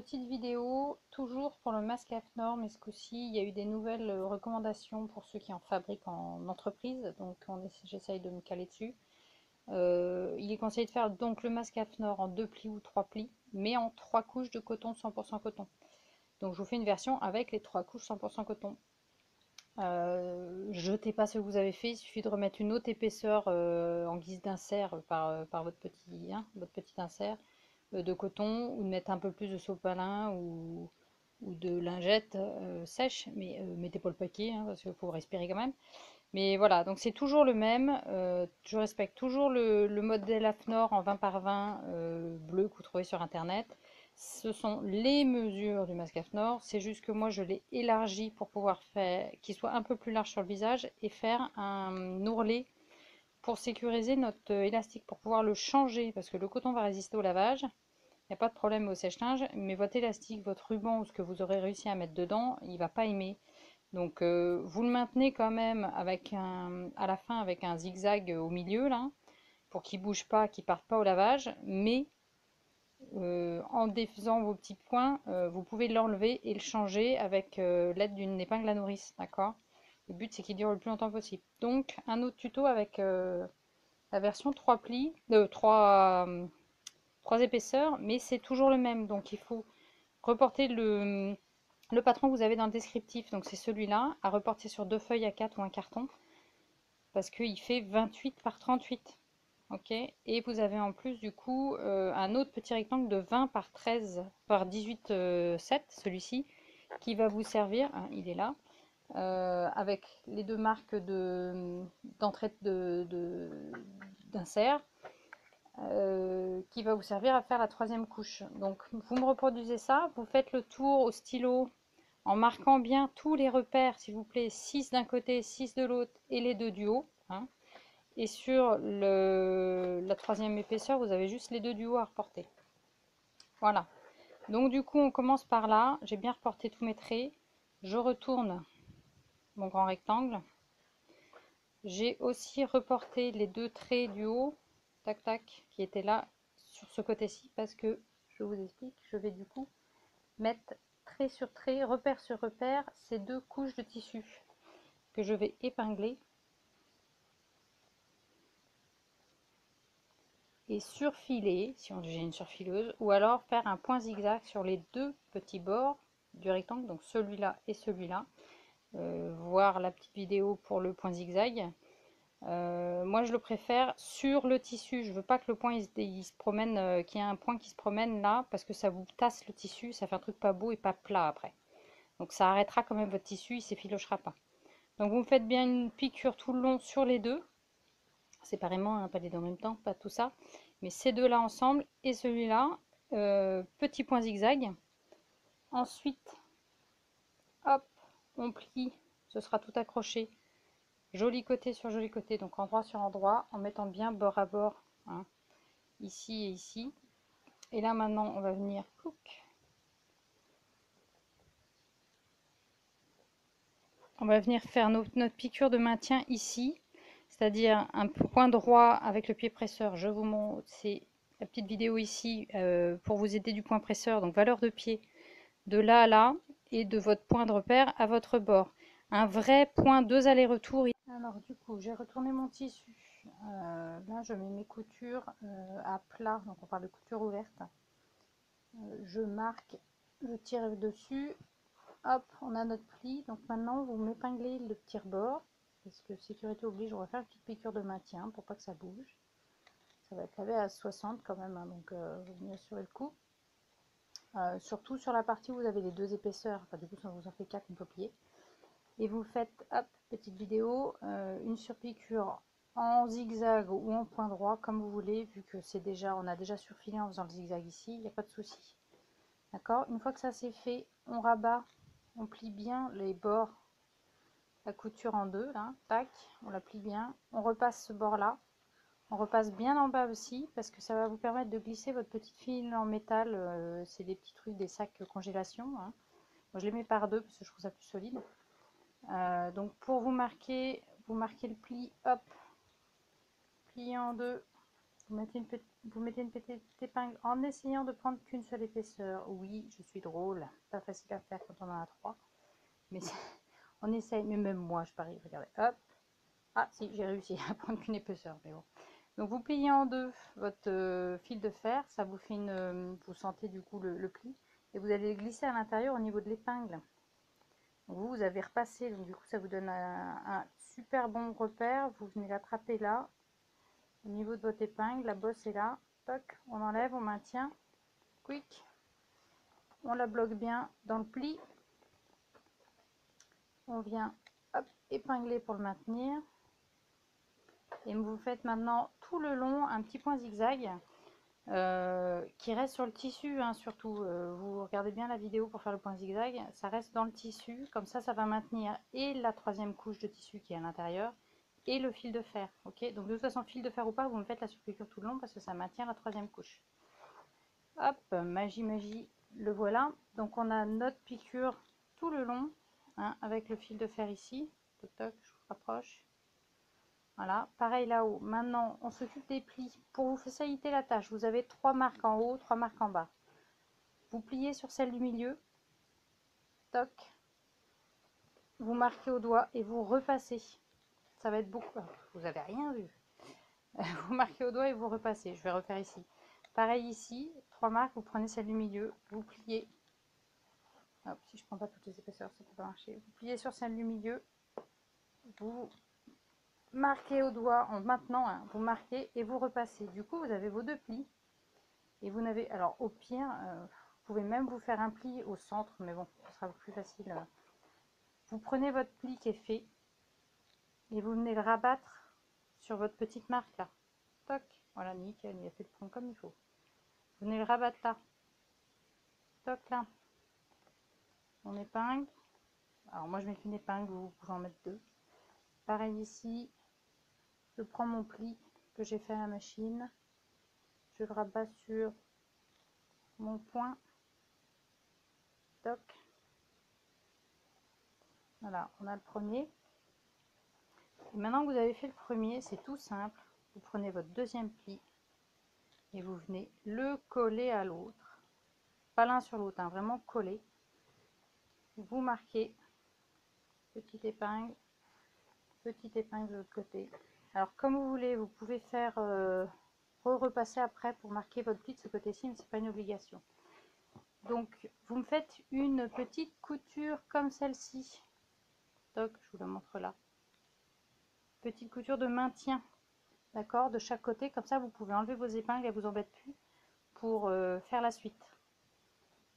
petite vidéo, toujours pour le masque AFNOR, mais ce coup-ci, il y a eu des nouvelles recommandations pour ceux qui en fabriquent en entreprise, donc j'essaye de me caler dessus. Il est conseillé de faire donc le masque AFNOR en 2 plis ou 3 plis, mais en 3 couches de coton 100% coton. Donc je vous fais une version avec les 3 couches 100% coton. Jetez pas ce que vous avez fait, il suffit de remettre une haute épaisseur en guise d'insert par votre petit insert de coton, ou de mettre un peu plus de sopalin ou de lingettes sèches, mais mettez pas le paquet hein, parce qu'il faut respirer quand même. Mais voilà, donc c'est toujours le même. Je respecte toujours le modèle AFNOR en 20 par 20 bleu que vous trouvez sur internet. Ce sont les mesures du masque AFNOR. C'est juste que moi je l'ai élargi pour pouvoir faire qu'il soit un peu plus large sur le visage et faire un ourlet pour sécuriser notre élastique, pour pouvoir le changer parce que le coton va résister au lavage. Il n'y a pas de problème au sèche-linge, mais votre élastique, votre ruban ou ce que vous aurez réussi à mettre dedans, il ne va pas aimer. Donc vous le maintenez quand même avec à la fin avec un zigzag au milieu là, pour qu'il ne bouge pas, qu'il ne parte pas au lavage, mais en défaisant vos petits points, vous pouvez l'enlever et le changer avec l'aide d'une épingle à nourrice, d'accord? Le but c'est qu'il dure le plus longtemps possible. Donc un autre tuto avec la version 3 plis, 3 épaisseurs, mais c'est toujours le même. Donc il faut reporter le patron que vous avez dans le descriptif, donc c'est celui-là, à reporter sur 2 feuilles A4 ou un carton, parce qu'il fait 28 par 38. Ok, et vous avez en plus du coup un autre petit rectangle de 20 par 13 par 18 7, celui-ci, qui va vous servir, hein, il est là, avec les deux marques d'entrée d'insert, qui va vous servir à faire la troisième couche. Donc vous me reproduisez ça, vous faites le tour au stylo en marquant bien tous les repères, s'il vous plaît, 6 d'un côté, 6 de l'autre et les deux du haut. Hein. Et sur la troisième épaisseur, vous avez juste les deux du haut à reporter. Voilà. Donc du coup, on commence par là. J'ai bien reporté tous mes traits. Je retourne mon grand rectangle. J'ai aussi reporté les deux traits du haut, tac tac, qui étaient là sur ce côté-ci, parce que, je vous explique, je vais du coup mettre trait sur trait, repère sur repère, ces deux couches de tissu que je vais épingler et surfiler, si j'ai une surfileuse, ou alors faire un point zigzag sur les deux petits bords du rectangle, donc celui-là et celui-là. Voir la petite vidéo pour le point zigzag. Moi je le préfère sur le tissu, je veux pas que le point il se promène, qu'il y ait un point qui se promène là, parce que ça vous tasse le tissu, ça fait un truc pas beau et pas plat après. Donc ça arrêtera quand même votre tissu, il s'effilochera pas. Donc vous me faites bien une piqûre tout le long sur les deux, séparément, hein, pas les deux en même temps, pas tout ça, mais ces deux là ensemble et celui-là, petit point zigzag. Ensuite, hop, on plie, ce sera tout accroché, joli côté sur joli côté, donc endroit sur endroit, en mettant bien bord à bord, hein, ici et ici. Et là maintenant, on va venir, faire notre piqûre de maintien ici, c'est-à-dire un point droit avec le pied presseur. Je vous montre, c'est la petite vidéo ici pour vous aider du point presseur, donc valeur de pied de là à là et de votre point de repère à votre bord. Un vrai point, 2 allers-retours. Alors du coup, j'ai retourné mon tissu. Là, je mets mes coutures à plat, donc on parle de couture ouverte. Je marque, je tire dessus. Hop, on a notre pli. Donc maintenant, vous m'épinglez le petit rebord. Parce que sécurité oblige, on va faire une petite piqûre de maintien pour pas que ça bouge. Ça va être lavé à 60 quand même, hein, donc vous venez assurer le coup. Surtout sur la partie où vous avez les deux épaisseurs. Enfin, du coup, ça vous en fait 4, on peut plier. Et vous faites, hop, petite vidéo, une surpiqûre en zigzag ou en point droit, comme vous voulez, vu que c'est déjà, on a déjà surfilé en faisant le zigzag ici, il n'y a pas de souci. D'accord. Une fois que ça c'est fait, on rabat, on plie bien les bords, la couture en deux, là, tac, on la plie bien, on repasse ce bord là, on repasse bien en bas aussi, parce que ça va vous permettre de glisser votre petite file en métal, c'est des petits trucs, des sacs congélation, hein. Moi je les mets par deux, parce que je trouve ça plus solide. Donc pour vous marquez le pli, hop, plié en deux, Vous mettez une petite épingle en essayant de prendre qu'une seule épaisseur. Oui, je suis drôle. Pas facile à faire quand on en a trois. Mais on essaye. Mais même moi, je parie. Regardez. Hop. Ah, si, j'ai réussi à prendre qu'une épaisseur. Mais bon. Donc, vous pliez en deux votre fil de fer. Ça vous fait une... vous sentez du coup le pli. Et vous allez le glisser à l'intérieur au niveau de l'épingle. Vous avez repassé. Donc, du coup, ça vous donne un super bon repère. Vous venez l'attraper là. Au niveau de votre épingle, la bosse est là. Toc, on enlève, on maintient. Quick. On la bloque bien dans le pli. On vient hop, épingler pour le maintenir. Et vous faites maintenant tout le long un petit point zigzag qui reste sur le tissu, hein, surtout. Vous regardez bien la vidéo pour faire le point zigzag. Ça reste dans le tissu. Comme ça va maintenir et la troisième couche de tissu qui est à l'intérieur et le fil de fer. Ok, donc de toute façon, fil de fer ou pas, vous me faites la surpiqûre tout le long parce que ça maintient la troisième couche. Hop, magie, magie, le voilà. Donc on a notre piqûre tout le long, hein, avec le fil de fer ici. Toc, toc, je vous rapproche. Voilà, pareil là-haut. Maintenant, on s'occupe des plis. Pour vous faciliter la tâche, vous avez 3 marques en haut, 3 marques en bas. Vous pliez sur celle du milieu. Toc. Vous marquez au doigt et vous repassez. Ça va être beaucoup. Vous avez rien vu. Vous marquez au doigt et vous repassez. Je vais refaire ici. Pareil ici, 3 marques, vous prenez celle du milieu, vous pliez. Hop, si je prends pas toutes les épaisseurs, ça peut pas marcher. Vous pliez sur celle du milieu, vous marquez au doigt en maintenant, hein, vous marquez et vous repassez. Du coup, vous avez vos deux plis. Et vous n'avez, alors au pire, vous pouvez même vous faire un pli au centre, mais bon, ce sera plus facile. Vous prenez votre pli qui est fait et vous venez le rabattre sur votre petite marque là. Toc, voilà, nickel, il a fait le point comme il faut. Vous venez le rabattre là. Toc là. On épingle. Alors moi je mets qu'une épingle, vous pouvez en mettre deux. Pareil ici, je prends mon pli que j'ai fait à la machine, je le rabats sur mon point. Toc. Voilà, on a le premier. Et maintenant que vous avez fait le premier, c'est tout simple. Vous prenez votre deuxième pli et vous venez le coller à l'autre. Pas l'un sur l'autre, hein, vraiment coller. Vous marquez petite épingle de l'autre côté. Alors comme vous voulez, vous pouvez faire repasser après pour marquer votre pli de ce côté-ci, mais c'est pas une obligation. Donc vous me faites une petite couture comme celle-ci. Toc, je vous la montre là. Petite couture de maintien, d'accord, de chaque côté, comme ça vous pouvez enlever vos épingles, elles vous embêtent plus pour faire la suite.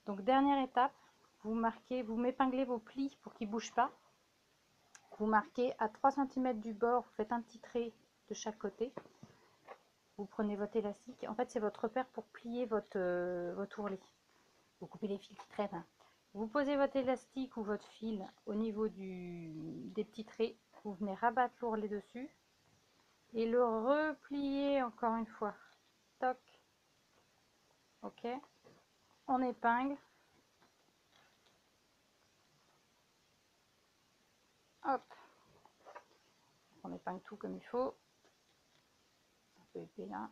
Donc dernière étape, vous marquez, vous m'épinglez vos plis pour qu'ils ne bougent pas. Vous marquez à 3 cm du bord, vous faites un petit trait de chaque côté. Vous prenez votre élastique, en fait c'est votre repère pour plier votre ourlet. Vous coupez les fils qui traînent, hein. Vous posez votre élastique ou votre fil au niveau des petits traits. Vous venez rabattre l'ourlet dessus et le replier encore une fois. Toc. Ok. On épingle. Hop. On épingle tout comme il faut. Un peu épais là.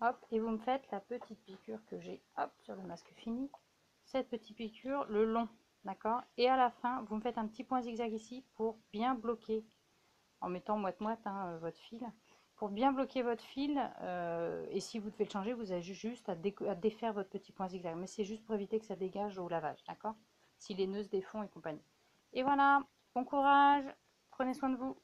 Hop. Et vous me faites la petite piqûre que j'ai, hop, sur le masque fini. Cette petite piqûre le long. D'accord. Et à la fin, vous me faites un petit point zigzag ici pour bien bloquer, en mettant moite-moite, hein, votre fil. Pour bien bloquer votre fil, et si vous devez le changer, vous avez juste à défaire votre petit point zigzag. Mais c'est juste pour éviter que ça dégage au lavage, d'accord? Si les nœuds se défont et compagnie. Et voilà, bon courage, prenez soin de vous.